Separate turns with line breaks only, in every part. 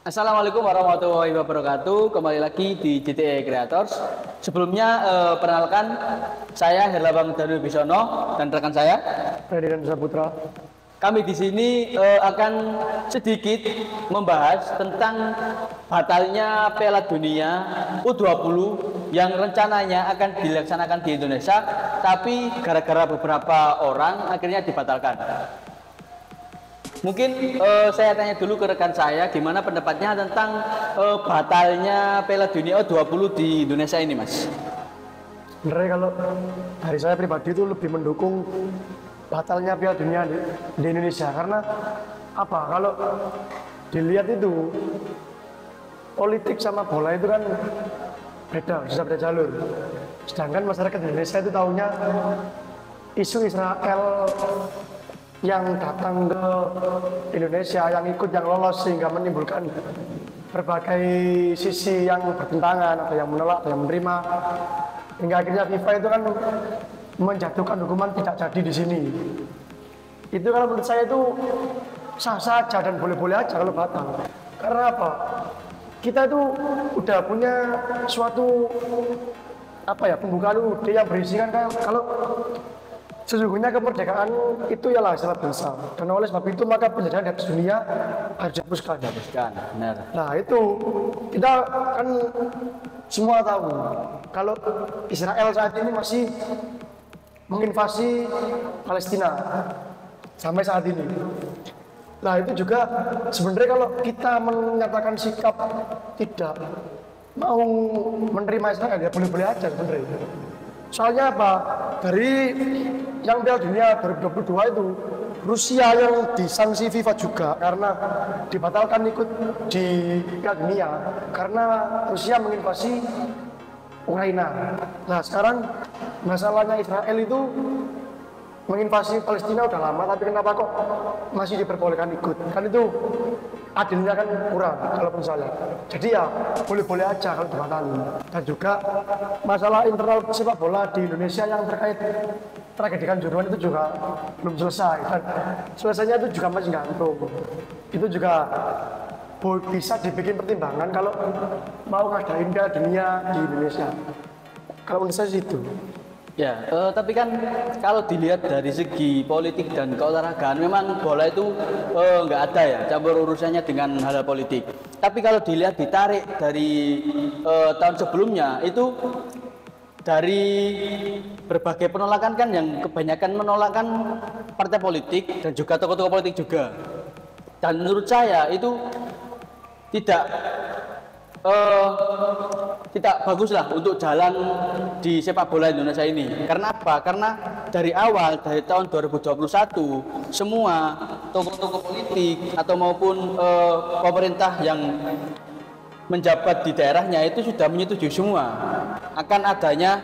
Assalamualaikum warahmatullahi wabarakatuh. Kembali lagi di GTA Creators. Sebelumnya perkenalkan, saya Herlambang Danu Bisono dan rekan saya
Ferdinand Saputra.
Kami di sini akan sedikit membahas tentang batalnya Piala Dunia U20 yang rencananya akan dilaksanakan di Indonesia, tapi gara-gara beberapa orang akhirnya dibatalkan. Mungkin saya tanya dulu ke rekan saya, gimana pendapatnya tentang batalnya Piala Dunia U20 di Indonesia ini, Mas?
Sebenarnya kalau dari saya pribadi itu lebih mendukung batalnya Piala Dunia di Indonesia, karena apa? Kalau dilihat itu politik sama bola itu kan bisa beda jalur. Sedangkan masyarakat Indonesia itu tahunya isu Israel yang datang ke Indonesia, yang ikut, yang lolos, sehingga menimbulkan berbagai sisi yang bertentangan, ada yang menolak, ada yang menerima, hingga akhirnya FIFA itu kan menjatuhkan hukuman tidak jadi di sini. Itu kalau menurut saya itu sah saja dan boleh-boleh aja kalau batal. Karena apa? Kita itu udah punya suatu pembukaan UUD yang berisikan kalau sesungguhnya kemerdekaan itu ialah hasil bangsa, dan oleh sebab itu maka penjajahan di atas dunia harus dihapuskan.
Benar.
Nah itu kita kan semua tahu kalau Israel saat ini masih menginvasi Palestina sampai saat ini. Nah itu juga sebenarnya kalau kita menyatakan sikap tidak mau menerima Israel ya boleh-boleh aja sebenarnya. Soalnya apa? Dari yang Piala Dunia 2022 itu Rusia yang disanksi FIFA juga karena dibatalkan ikut di Piala Dunia karena Rusia menginvasi Ukraina. Nah sekarang masalahnya Israel itu menginvasi Palestina udah lama, tapi kenapa kok masih diperbolehkan ikut? Kan itu adilnya kan kurang kalau menurut saya. Jadi ya boleh-boleh aja kalau dibatalkan. Dan juga masalah internal sepak bola di Indonesia yang terkait tragedi Kanjuruhan itu juga belum selesai, dan selesainya itu juga masih gantung. Itu juga bisa dibikin pertimbangan kalau mau ngadain Piala Dunia di Indonesia. Kalau menurut saya sih itu.
Ya, tapi kan kalau dilihat dari segi politik dan keolahragaan, memang bola itu nggak ada ya campur urusannya dengan hal politik. Tapi kalau ditarik dari tahun sebelumnya, itu dari berbagai penolakan kan yang kebanyakan menolakkan partai politik dan juga tokoh-tokoh politik juga. Dan menurut saya itu tidak bagus lah untuk jalan di sepak bola Indonesia ini. Karena apa? Karena dari awal, dari tahun 2021, semua tokoh-tokoh politik atau maupun pemerintah yang menjabat di daerahnya itu sudah menyetujui semua akan adanya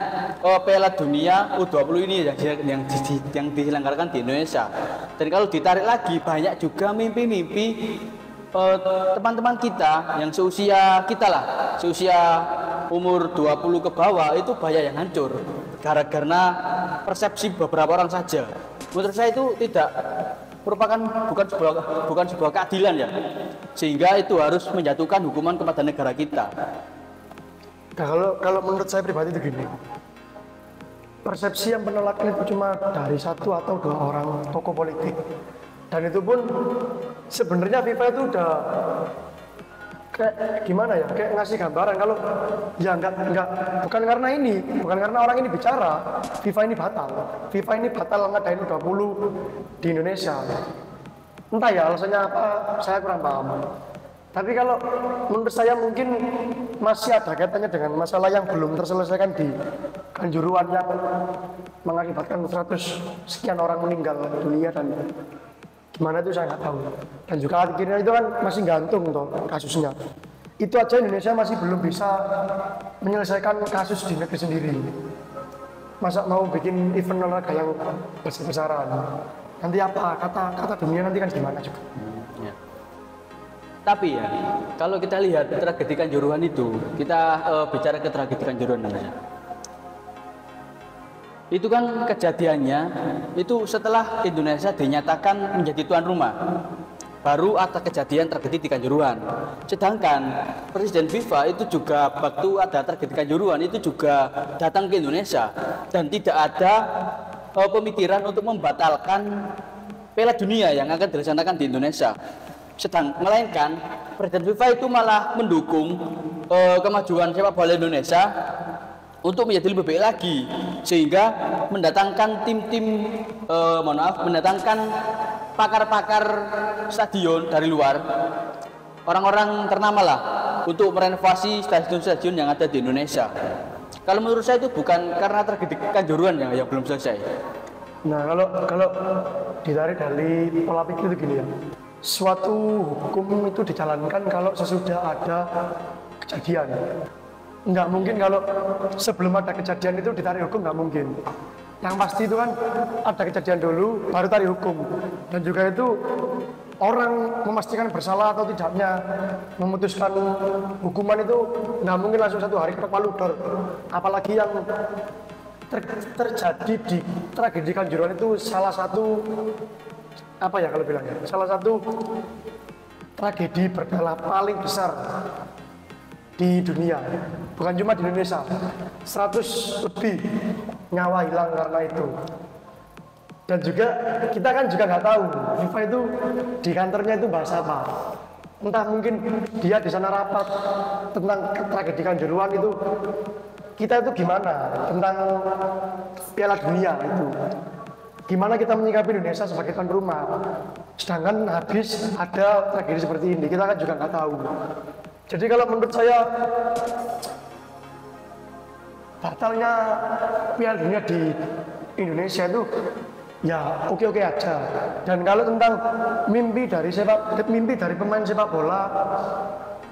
Piala Dunia U20 ini yang diselenggarakan di Indonesia. Dan kalau ditarik lagi, banyak juga mimpi-mimpi teman-teman kita yang seusia kita lah, seusia umur 20 ke bawah, itu banyak yang hancur gara-gara persepsi beberapa orang saja. Menurut saya itu bukan sebuah keadilan ya, sehingga itu harus menjatuhkan hukuman kepada negara kita.
Nah, kalau menurut saya pribadi itu gini, persepsi yang penolakan itu cuma dari satu atau dua orang tokoh politik. Dan itu pun sebenarnya FIFA itu udah kayak gimana ya, kayak ngasih gambaran kalau ya bukan karena orang ini bicara FIFA ini batal ngadain U20 di Indonesia. Entah ya alasannya apa, saya kurang paham. Tapi kalau menurut saya mungkin masih ada kaitannya dengan masalah yang belum terselesaikan di Kanjuruhan yang mengakibatkan 100 sekian orang meninggal dunia, dan gimana itu saya nggak tahu. Dan juga akhirnya itu kan masih gantung toh kasusnya. Itu aja Indonesia masih belum bisa menyelesaikan kasus di negeri sendiri. Masa mau bikin event olahraga yang besar-besaran? Nanti apa kata dunia nanti kan gimana juga.
Ya. Tapi ya, kalau kita lihat tragedi Kanjuruhan itu, kita bicara ke tragedi Kanjuruhan namanya. Itu kan kejadiannya itu setelah Indonesia dinyatakan menjadi tuan rumah. baru ada kejadian tragedi di Kanjuruhan. Sedangkan Presiden FIFA itu juga waktu ada tragedi Kanjuruhan itu juga datang ke Indonesia dan tidak ada pemikiran untuk membatalkan Piala Dunia yang akan dilaksanakan di Indonesia. Melainkan Presiden FIFA itu malah mendukung kemajuan sepak bola Indonesia untuk menjadi lebih baik lagi, sehingga mendatangkan mendatangkan pakar-pakar stadion dari luar, orang-orang ternama lah, untuk merenovasi stadion-stadion yang ada di Indonesia. Kalau menurut saya itu bukan karena tragedi Kanjuruhan yang belum selesai.
Nah, kalau ditarik dari pola pikir itu gini ya, suatu hukum itu dijalankan kalau sesudah ada kejadian. Nggak mungkin kalau sebelum ada kejadian itu ditarik hukum, nggak mungkin. Yang pasti itu kan ada kejadian dulu, baru tarik hukum. Dan juga itu orang memastikan bersalah atau tidaknya, memutuskan hukuman itu nggak mungkin langsung satu hari ketok palu dor. Apalagi yang terjadi di tragedi Kanjuruhan itu salah satu apa ya kalau bilangnya, salah satu tragedi berskala paling besar di dunia, bukan cuma di Indonesia. 100 lebih nyawa hilang karena itu. Dan juga kita kan juga nggak tahu FIFA itu di kantornya itu bahas apa. Entah mungkin dia di sana rapat tentang tragedi Kanjuruhan itu, kita itu gimana tentang Piala Dunia itu, gimana kita menyikapi Indonesia sebagai tuan rumah, sedangkan habis ada tragedi seperti ini, kita kan juga nggak tahu. Jadi kalau menurut saya batalnya Piala Dunia di Indonesia itu ya oke-oke aja. Dan kalau tentang mimpi dari pemain sepak bola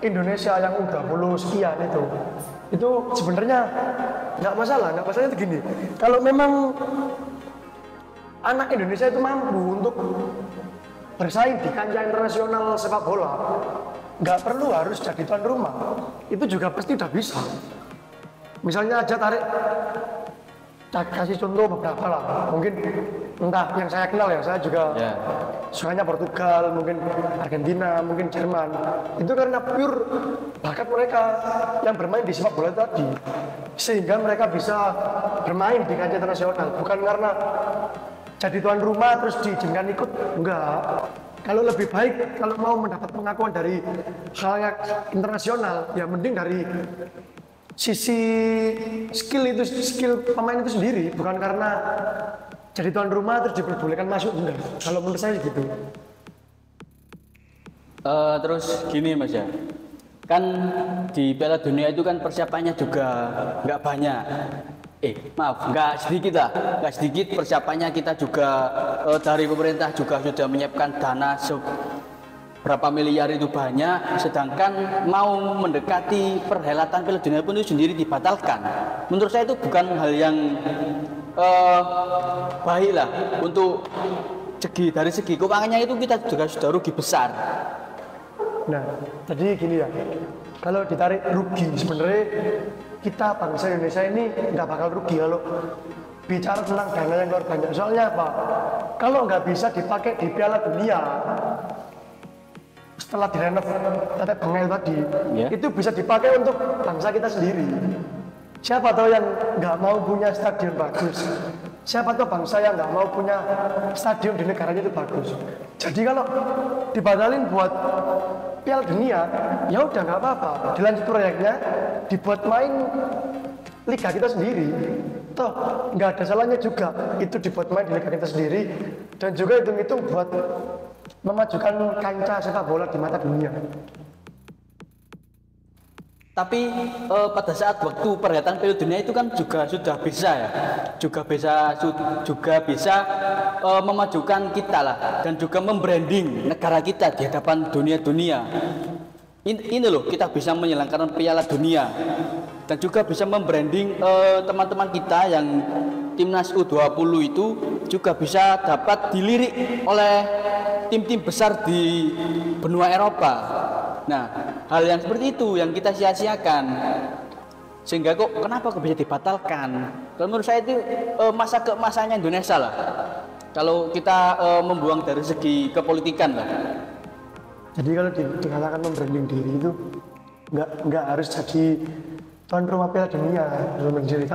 Indonesia yang U20 sekian itu sebenarnya nggak masalah itu gini. Kalau memang anak Indonesia itu mampu untuk bersaing di kancah internasional sepak bola, nggak perlu harus jadi tuan rumah, itu juga pasti udah bisa. Misalnya aja kasih contoh beberapa lah, mungkin entah yang saya kenal ya, saya juga sukanya Portugal, mungkin Argentina, mungkin Jerman. Itu karena pure bakat mereka yang bermain di sepak bola tadi, sehingga mereka bisa bermain di kancah internasional, bukan karena jadi tuan rumah terus diizinkan ikut, enggak. Kalau lebih baik, kalau mau mendapat pengakuan dari hal internasional, ya mending dari sisi skill pemain itu sendiri, bukan karena jadi tuan rumah terus diperbolehkan masuk, enggak. Kalau menurut saya gitu.
Terus gini Mas ya, kan di Piala Dunia itu kan persiapannya juga nggak banyak. Nggak sedikit persiapannya. Kita juga dari pemerintah juga sudah menyiapkan dana berapa miliar itu banyak, sedangkan mau mendekati perhelatan Piala Dunia pun itu sendiri dibatalkan. Menurut saya itu bukan hal yang baik lah. Untuk dari segi keuangannya itu kita juga sudah rugi besar.
Nah, jadi gini ya, kalau ditarik rugi sebenarnya kita bangsa Indonesia ini nggak bakal rugi kalau bicara tentang dana yang keluar banyak. Soalnya apa? Kalau nggak bisa dipakai di Piala Dunia setelah direnov tetek bengkel tadi, itu bisa dipakai untuk bangsa kita sendiri. Siapa tahu yang nggak mau punya stadion bagus, siapa tahu bangsa yang nggak mau punya stadion di negaranya itu bagus. Jadi kalau dibatalin buat Piala Dunia, ya udah nggak apa-apa, dilanjut proyeknya, dibuat main liga kita sendiri. Toh nggak ada salahnya juga itu dibuat main di liga kita sendiri, dan juga hitung-hitung buat memajukan kancah sepak bola di mata dunia.
Tapi pada saat waktu perhelatan Piala Dunia itu kan juga sudah bisa ya, juga bisa memajukan kita lah, dan juga membranding negara kita di hadapan dunia. Ini loh, kita bisa menyelenggarakan Piala Dunia dan juga bisa membranding teman-teman kita yang timnas U20 itu juga bisa dapat dilirik oleh tim-tim besar di benua Eropa. Nah, hal yang seperti itu yang kita sia-siakan, sehingga kenapa bisa dibatalkan? Kalau menurut saya itu masa keemasannya Indonesia lah. Kalau kita membuang dari segi kepolitikan lah.
Jadi kalau dikatakan membranding diri itu nggak harus jadi tuan rumah Piala Dunia membranding diri.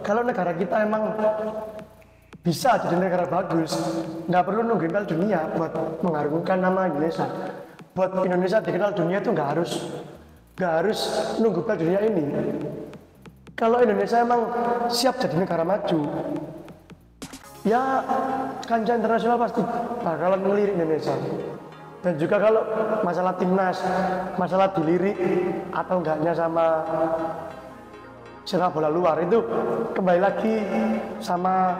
Kalau negara kita emang bisa jadi negara bagus, nggak perlu nungguin Piala Dunia buat mengharumkan nama Indonesia. Buat Indonesia dikenal dunia itu nggak harus nunggu Piala Dunia ini. Kalau Indonesia emang siap jadi negara maju, ya kancah internasional pasti bakalan melirik Indonesia. Dan juga kalau masalah timnas, masalah dilirik atau enggaknya sama sepak bola luar itu kembali lagi sama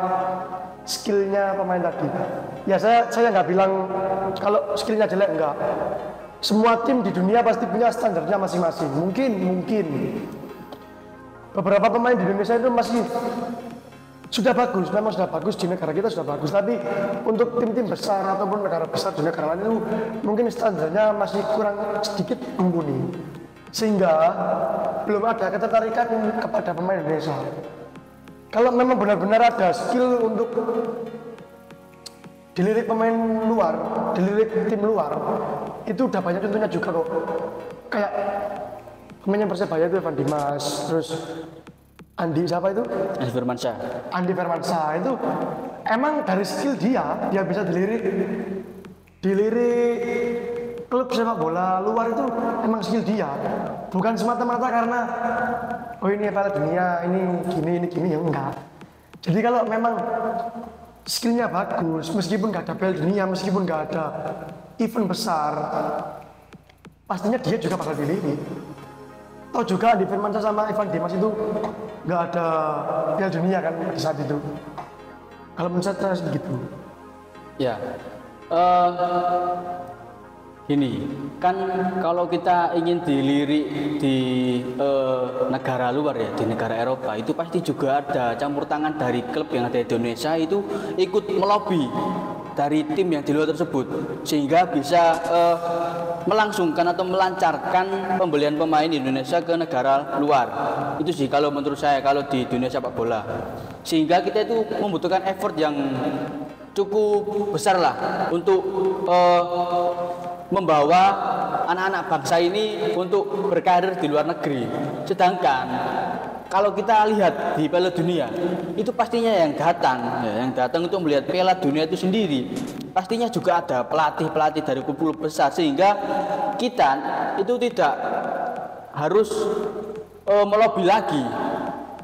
skillnya pemain tadi. Ya saya nggak bilang kalau skillnya jelek, enggak. Semua tim di dunia pasti punya standarnya masing-masing. Mungkin beberapa pemain di Indonesia itu masih sudah bagus, memang sudah bagus di negara kita sudah bagus. Tapi untuk tim-tim besar ataupun negara besar di negara lain itu mungkin standarnya masih kurang sedikit mumpuni. Sehingga belum ada ketertarikan kepada pemain Indonesia. Kalau memang benar-benar ada skill untuk dilirik pemain luar, dilirik tim luar, itu udah banyak contohnya juga kok. Kayak pemain Persebaya itu Evan Dimas, terus Andi siapa itu? Andi Firmansyah itu emang dari skill dia bisa dilirik klub sepak bola luar itu emang skill dia, bukan semata-mata karena oh ini Piala Dunia, ini gini ya enggak. Jadi kalau memang skillnya bagus, meskipun nggak ada Piala Dunia, meskipun nggak ada event besar, pastinya dia juga bakal dilirik. Tahu juga di Firmansyah sama Evan Dimas itu nggak ada Piala Dunia kan di saat itu. Kalau menurut saya gitu.
Ya, gini kan kalau kita ingin dilirik di negara luar ya, di negara Eropa itu pasti juga ada campur tangan dari klub yang ada di Indonesia itu ikut melobi dari tim yang di luar tersebut sehingga bisa melangsungkan atau melancarkan pembelian pemain Indonesia ke negara luar. Itu sih kalau menurut saya kalau di dunia sepak bola, sehingga kita itu membutuhkan effort yang cukup besar lah untuk membawa anak-anak bangsa ini untuk berkarir di luar negeri. Sedangkan kalau kita lihat di Piala Dunia itu pastinya yang datang untuk melihat Piala Dunia itu sendiri pastinya juga ada pelatih-pelatih dari klub-klub besar, sehingga kita itu tidak harus melobi lagi.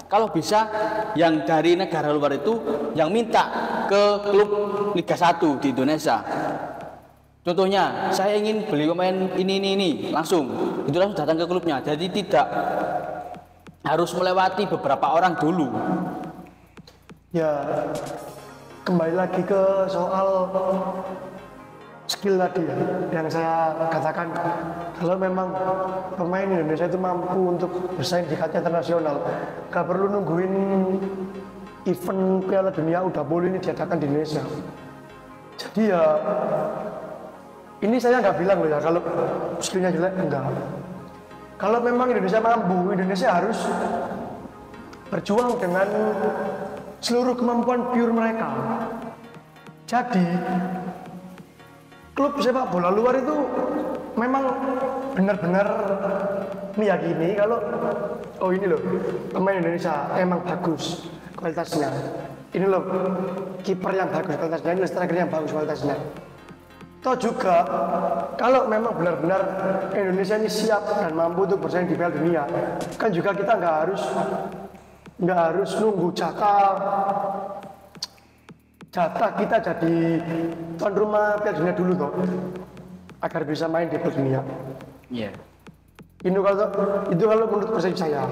Kalau bisa yang dari negara luar itu yang minta ke klub Liga 1 di Indonesia. Contohnya, saya ingin beli pemain ini langsung, itu langsung datang ke klubnya. Jadi tidak harus melewati beberapa orang dulu.
Ya, kembali lagi ke soal skill tadi ya, yang saya katakan kalau memang pemain Indonesia itu mampu untuk bersaing di kancah internasional, gak perlu nungguin event Piala Dunia U20 ini diadakan di Indonesia. Jadi ya ini saya nggak bilang loh ya kalau skillnya jelek, enggak. Kalau memang Indonesia mampu, Indonesia harus berjuang dengan seluruh kemampuan pure mereka. Jadi klub sepak bola luar itu memang benar-benar meyakini kalau oh ini loh pemain Indonesia emang bagus kualitasnya. Ini loh kiper yang bagus kualitasnya, ini striker yang bagus kualitasnya. Toh juga kalau memang benar-benar Indonesia ini siap dan mampu untuk bersaing di Piala Dunia, kan juga kita nggak harus nunggu jatah kita jadi tuan rumah Piala Dunia dulu toh agar bisa main di Piala Dunia.
Iya.
Itu kalau menurut persepsi saya.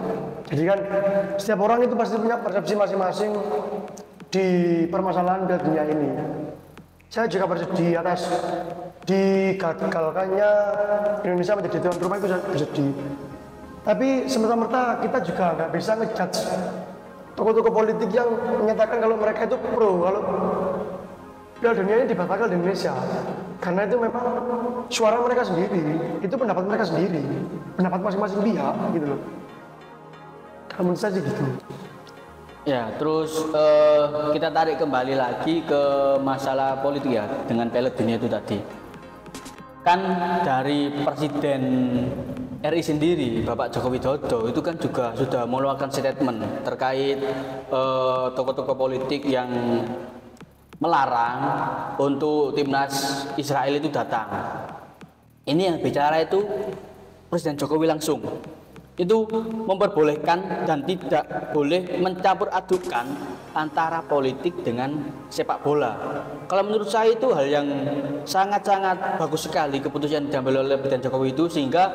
Jadi kan setiap orang itu pasti punya persepsi masing-masing di permasalahan Piala Dunia ini. Saya juga bersedih atas digagalkannya Indonesia menjadi tuan rumah, itu saya bersedih. Tapi semerta-merta kita juga nggak bisa ngejudge tokoh-tokoh politik yang menyatakan kalau mereka itu pro kalau Piala Dunia ini dibatalkan di Indonesia. Karena itu memang suara mereka sendiri, itu pendapat mereka sendiri, pendapat masing-masing pihak gitu loh. Kalau menurut saya gitu.
Ya, terus kita tarik kembali lagi ke masalah politik ya dengan Piala Dunia itu tadi. kan dari Presiden RI sendiri, Bapak Joko Widodo itu kan juga sudah mengeluarkan statement terkait tokoh-tokoh politik yang melarang untuk timnas Israel itu datang. Ini yang bicara itu Presiden Jokowi langsung. Itu memperbolehkan dan tidak boleh mencampur adukan antara politik dengan sepak bola. Kalau menurut saya itu hal yang sangat-sangat bagus sekali keputusan yang diambil oleh Presiden Jokowi itu, sehingga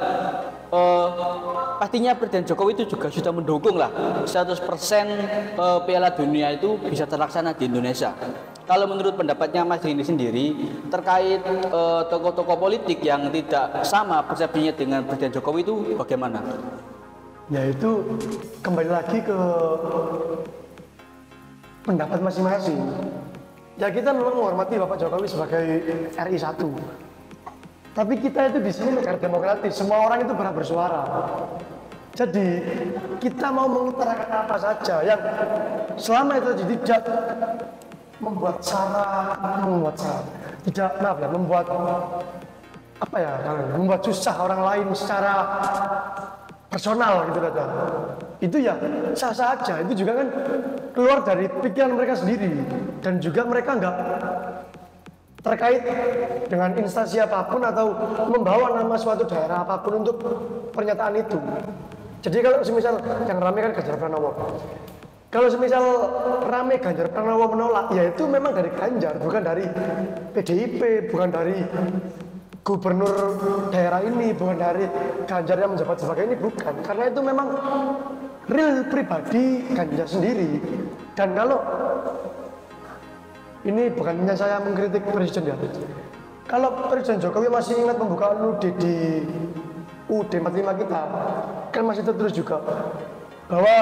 pastinya Presiden Jokowi itu juga sudah mendukung lah 100% Piala Dunia itu bisa terlaksana di Indonesia. Kalau menurut pendapatnya Mas Rini sendiri terkait tokoh-tokoh politik yang tidak sama persepsinya dengan Presiden Jokowi itu bagaimana?
Ya itu kembali lagi ke pendapat masing-masing. Ya kita memang menghormati Bapak Jokowi sebagai RI 1. Tapi kita itu di sini negara demokratis, semua orang itu berhak bersuara. Jadi kita mau mengutarakan apa saja yang selama itu tidak membuat membuat susah orang lain secara personal gitu kata. Itu ya sah-sah aja. Itu juga kan keluar dari pikiran mereka sendiri, dan juga mereka nggak terkait dengan instansi apapun atau membawa nama suatu daerah apapun untuk pernyataan itu. Jadi kalau semisal yang rame kan Ganjar Pranowo. Kalau semisal rame Ganjar Pranowo menolak, ya itu memang dari Ganjar, bukan dari PDIP, bukan dari gubernur daerah ini, bukan dari Ganjar yang menjabat sebagai ini, bukan. Karena itu memang real pribadi Ganjar sendiri. Dan kalau ini bukannya saya mengkritik Presiden ya, kalau Presiden Jokowi masih ingat pembukaan UUD di UUD 45 kita, kan masih tertulis juga bahwa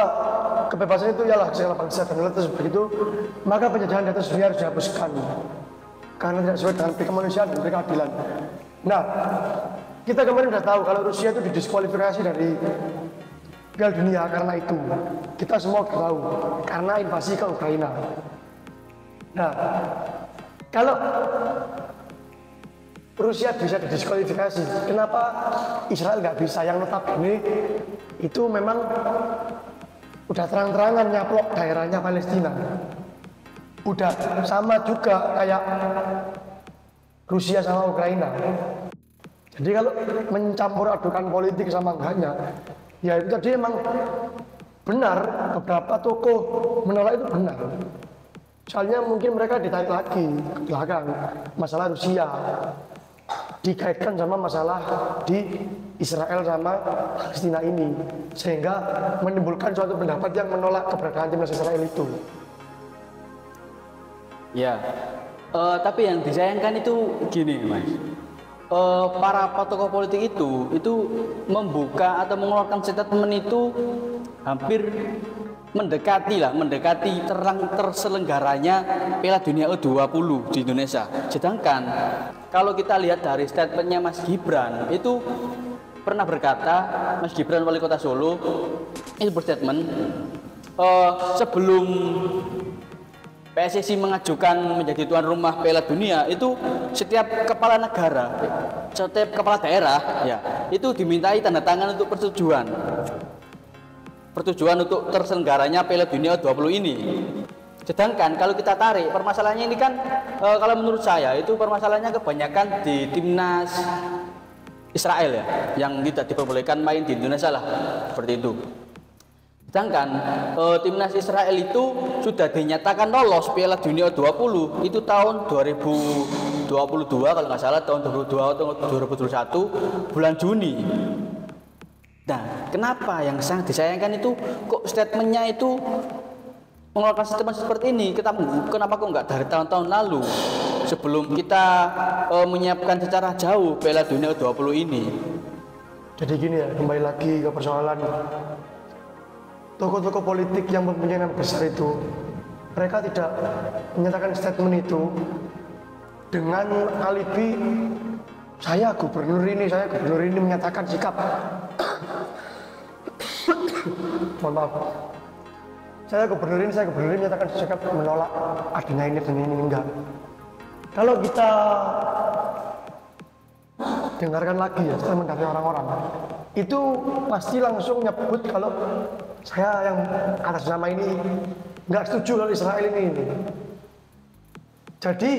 kebebasan itu ialah segala bangsa dan negara begitu, maka penjajahan di atas dunia harus dihapuskan karena tidak sesuai dengan kemanusiaan dan keadilan. Nah, kita kemarin sudah tahu kalau Rusia itu didiskualifikasi dari Piala Dunia karena itu. Kita semua tahu karena invasi ke Ukraina. Nah, kalau Rusia bisa didiskualifikasi, kenapa Israel nggak bisa? Yang notabene itu memang udah terang-terangan nyaplok daerahnya Palestina. Udah sama juga kayak Rusia sama Ukraina. Jadi kalau mencampur adukan politik sama enggaknya, ya itu tadi emang benar, beberapa tokoh menolak itu benar. Soalnya mungkin mereka ditarik lagi ke belakang masalah Rusia, dikaitkan sama masalah di Israel sama Palestina ini, sehingga menimbulkan suatu pendapat yang menolak keberadaan timnas Israel itu.
Ya, tapi yang disayangkan itu gini, Mas. Para tokoh politik itu membuka atau mengeluarkan statement itu hampir mendekati terselenggaranya Piala Dunia U20 di Indonesia. Sedangkan kalau kita lihat dari statementnya Mas Gibran, itu pernah berkata, Mas Gibran wali kota Solo itu berstatement sebelum PSSI mengajukan menjadi tuan rumah Piala Dunia, itu setiap kepala daerah ya itu dimintai tanda tangan untuk persetujuan untuk terselenggaranya Piala Dunia 20 ini. Sedangkan kalau kita tarik permasalahannya ini kan kalau menurut saya itu permasalahannya kebanyakan di timnas Israel ya, yang tidak diperbolehkan main di Indonesia lah, seperti itu. Sedangkan timnas Israel itu sudah dinyatakan lolos Piala Dunia 20 itu tahun 2022 kalau nggak salah, tahun 2022 atau 2021 bulan Juni. Nah, kenapa yang sangat disayangkan itu kok statementnya itu mengeluarkan statement seperti ini? Kenapa kok nggak dari tahun-tahun lalu sebelum kita menyiapkan secara jauh Piala Dunia 20 ini?
Jadi gini ya, kembali lagi ke persoalan tokoh-tokoh politik yang mempunyai nama besar itu, mereka tidak menyatakan statement itu dengan alibi saya gubernur ini menyatakan sikap mohon maaf, saya gubernur ini menyatakan sikap menolak adanya ini dan ini, enggak. Kalau kita dengarkan lagi ya statement dari orang-orang. Itu pasti langsung nyebut kalau saya yang atas nama ini nggak setuju kalau Israel ini. Jadi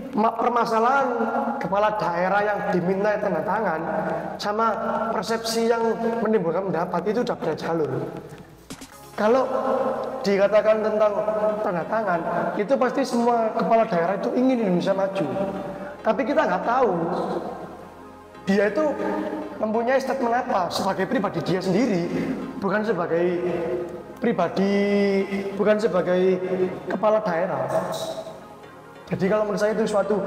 permasalahan kepala daerah yang diminta tanda tangan sama persepsi yang menimbulkan pendapat itu udah beda jalur. Kalau dikatakan tentang tanda tangan, itu pasti semua kepala daerah itu ingin Indonesia maju. Tapi kita nggak tahu dia itu mempunyai statement apa sebagai pribadi dia sendiri, bukan sebagai pribadi, bukan sebagai kepala daerah. Jadi kalau menurut saya itu suatu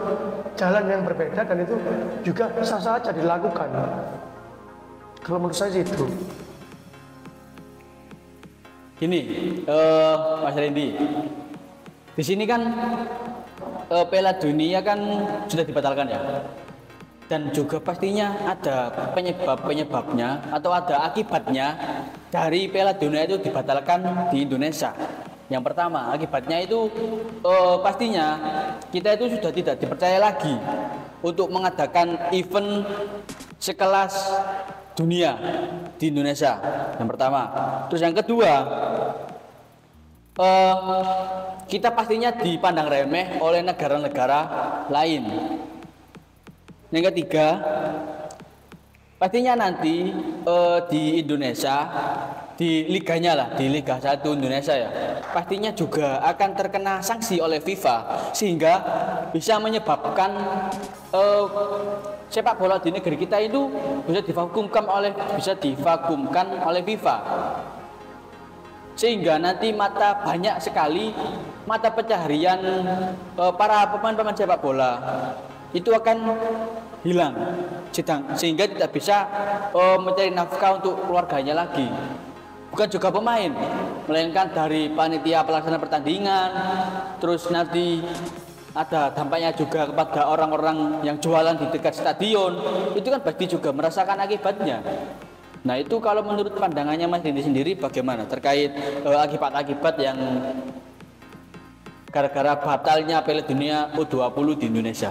jalan yang berbeda dan itu juga sah-sah saja dilakukan. Kalau menurut saya sih itu.
Gini, Mas Randy, di sini kan Piala Dunia kan sudah dibatalkan ya, dan juga pastinya ada penyebabnya atau ada akibatnya dari Piala Dunia itu dibatalkan di Indonesia. Yang pertama, akibatnya itu pastinya kita itu sudah tidak dipercaya lagi untuk mengadakan event sekelas dunia di Indonesia. Yang pertama. Terus yang kedua, kita pastinya dipandang remeh oleh negara-negara lain. Yang ketiga, pastinya nanti di Indonesia, di liganya lah, di Liga 1 Indonesia ya, pastinya juga akan terkena sanksi oleh FIFA sehingga bisa menyebabkan sepak bola di negeri kita itu bisa divakumkan oleh FIFA, sehingga nanti banyak sekali mata pencaharian para pemain sepak bola itu akan hilang, sehingga tidak bisa mencari nafkah untuk keluarganya lagi. Bukan juga pemain, melainkan dari panitia pelaksana pertandingan. Terus nanti ada dampaknya juga kepada orang-orang yang jualan di dekat stadion. Itu kan pasti juga merasakan akibatnya. Nah itu kalau menurut pandangannya Mas Dindi sendiri bagaimana terkait akibat-akibat yang gara-gara batalnya Piala Dunia U20 di Indonesia?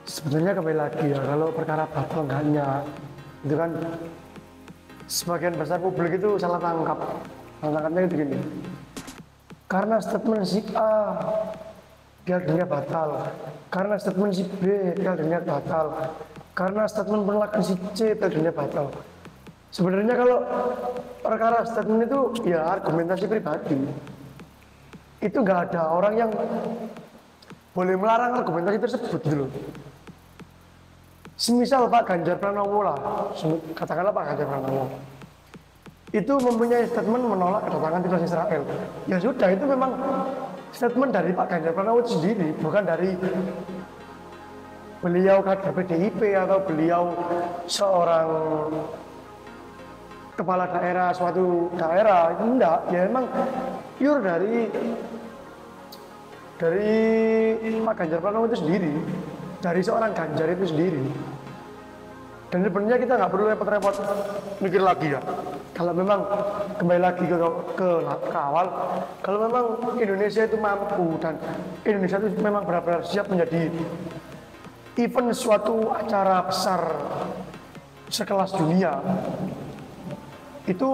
Sebenarnya kembali lagi ya, kalau perkara batal enggaknya itu kan sebagian besar publik itu salah tangkap. Salah tangkapnya itu gini, karena statement si A Piala Dunia batal, karena statement si B Piala Dunia batal, karena statement penolakan si C Piala Dunia batal. Sebenarnya kalau perkara statement itu ya argumentasi pribadi, itu nggak ada orang yang boleh melarang argumentasi tersebut dulu. Semisal Pak Ganjar Pranowo lah, katakanlah Pak Ganjar Pranowo itu mempunyai statement menolak kedatangan timnas Israel. Ya sudah, itu memang statement dari Pak Ganjar Pranowo itu sendiri, bukan dari beliau kader PDIP atau beliau seorang kepala daerah suatu daerah. Itu enggak, ya memang pure dari Pak Ganjar Pranowo itu sendiri, dari seorang Ganjar itu sendiri. Dan sebenarnya kita nggak perlu repot-repot mikir lagi ya. Kalau memang kembali lagi ke awal, kalau memang Indonesia itu mampu dan Indonesia itu memang benar-benar siap menjadi event suatu acara besar sekelas dunia, itu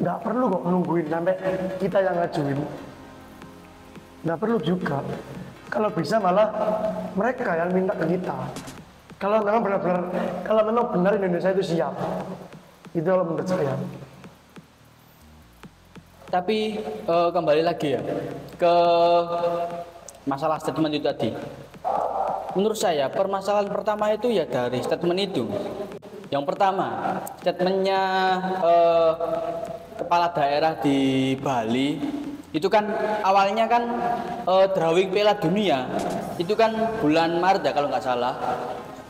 nggak perlu kok nungguin sampai kita yang ngajuin. Nggak perlu juga. Kalau bisa malah mereka yang minta ke kita. Kalau memang benar Indonesia itu siap, itu menurut saya.
Tapi kembali lagi ya ke masalah statement itu tadi. Menurut saya permasalahan pertama itu ya dari statement itu. Yang pertama, statementnya kepala daerah di Bali itu kan awalnya kan drawing Piala Dunia itu kan bulan Maret ya kalau nggak salah,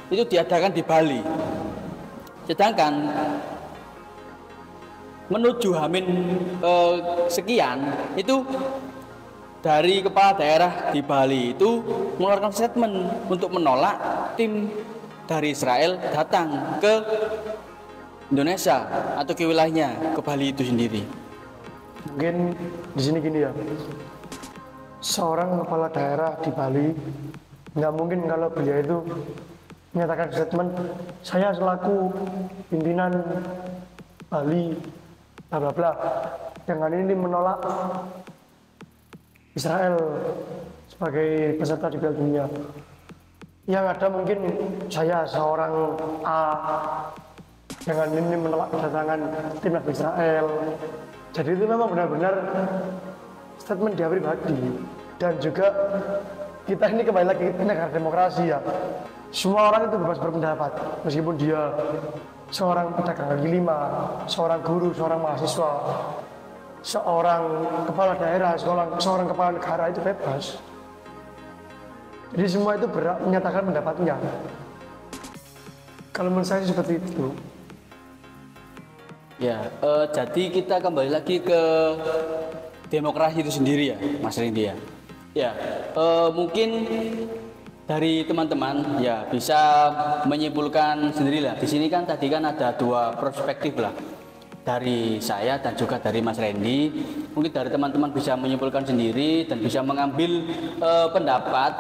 itu diadakan di Bali. Sedangkan menuju Hamin sekian itu dari kepala daerah di Bali itu mengeluarkan statement untuk menolak tim dari Israel datang ke Indonesia atau ke wilayahnya, ke Bali itu sendiri.
Mungkin di sini gini ya, seorang kepala daerah di Bali Nggak mungkin kalau beliau itu menyatakan statement, saya selaku pimpinan Bali, bla bla bla, dengan ini menolak Israel sebagai peserta di Piala Dunia. Yang ada mungkin saya seorang A dengan ini menolak kedatangan timnas Israel. Jadi itu memang benar-benar statement dia pribadi. Dan juga kita ini kembali lagi ke negara demokrasi ya. Semua orang itu bebas berpendapat, meskipun dia seorang pedagang kaki lima, seorang guru, seorang mahasiswa, seorang kepala daerah, seorang kepala negara, itu bebas. Jadi semua itu berhak menyatakan pendapatnya. Kalau menurut saya seperti itu.
Ya, jadi kita kembali lagi ke demokrasi itu sendiri ya, Mas Rindi ya. Ya, mungkin dari teman-teman ya bisa menyimpulkan sendirilah. Di sini kan tadi kan ada dua perspektif lah, dari saya dan juga dari Mas Randy. Mungkin dari teman-teman bisa menyimpulkan sendiri dan bisa mengambil pendapat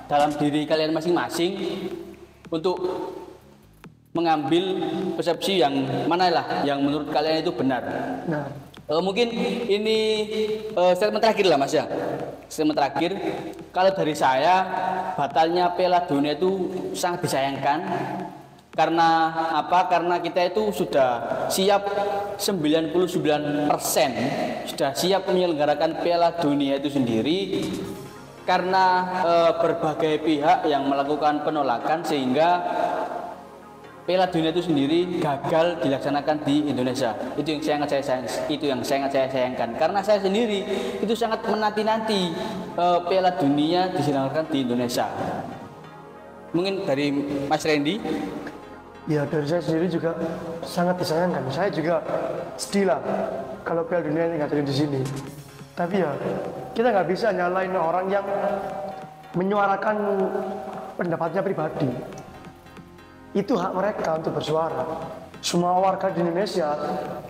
dalam diri kalian masing-masing untuk mengambil persepsi yang mana lah yang menurut kalian itu benar.
Nah,
mungkin ini statement terakhir lah Mas ya. Statement terakhir, kalau dari saya batalnya Piala Dunia itu sangat disayangkan. Karena apa? Karena kita itu sudah siap 99% sudah siap menyelenggarakan Piala Dunia itu sendiri, karena berbagai pihak yang melakukan penolakan sehingga Piala Dunia itu sendiri gagal dilaksanakan di Indonesia. Itu yang sangat saya sayangkan. Karena saya sendiri itu sangat menanti-nanti Piala Dunia diselenggarakan di Indonesia. Mungkin dari Mas Randy?
ya dari saya sendiri juga sangat disayangkan. Saya juga sedih lah kalau Piala Dunia ini nggak jadi di sini. Tapi ya kita nggak bisa nyalain orang yang menyuarakan pendapatnya pribadi. Itu hak mereka untuk bersuara. Semua warga di Indonesia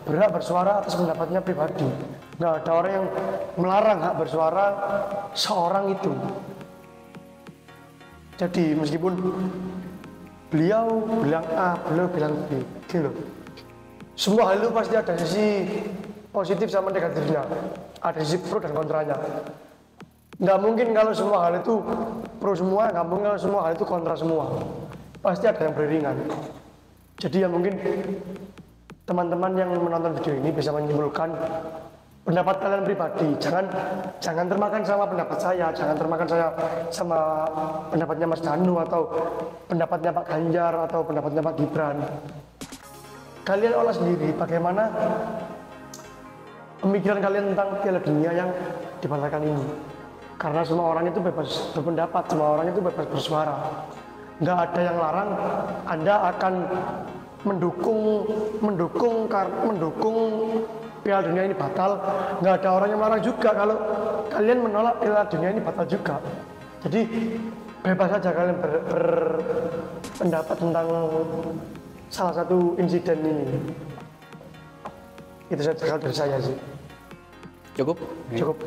berhak bersuara atas pendapatnya pribadi. Nggak ada orang yang melarang hak bersuara seorang itu. Jadi meskipun beliau bilang A, beliau bilang B, gitu. Semua hal itu pasti ada sisi positif sama negatifnya. Ada sisi pro dan kontranya. Nggak mungkin kalau semua hal itu pro semua, nggak mungkin kalau semua hal itu kontra semua. Pasti ada yang beriringan. Jadi ya mungkin teman-teman yang menonton video ini bisa menyimpulkan pendapat kalian pribadi. Jangan termakan sama pendapat saya, jangan termakan saya sama pendapatnya Mas Danu atau pendapatnya Pak Ganjar atau pendapatnya Pak Gibran. Kalian olah sendiri bagaimana pemikiran kalian tentang Piala Dunia yang dibatalkan ini. Karena semua orang itu bebas berpendapat, semua orang itu bebas bersuara. Nggak ada yang larang Anda akan mendukung Piala Dunia ini batal. Nggak ada orang yang melarang juga kalau kalian menolak Piala Dunia ini batal juga. Jadi bebas saja kalian berpendapat tentang salah satu insiden ini. Itu saja dari saya sih.
Cukup?
Cukup.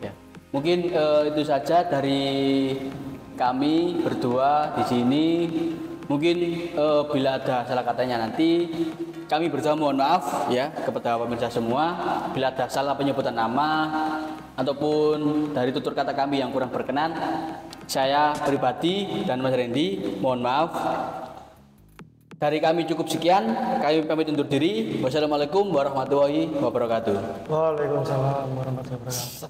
Ya. Mungkin itu saja dari kami berdua di sini. Mungkin bila ada salah katanya nanti kami bersama mohon maaf ya kepada pemirsa semua bila ada salah penyebutan nama ataupun dari tutur kata kami yang kurang berkenan. Saya pribadi dan Mas Randy mohon maaf. Dari kami cukup sekian. Kami pamit undur diri. Wassalamualaikum warahmatullahi wabarakatuh.
Waalaikumsalam warahmatullahi wabarakatuh.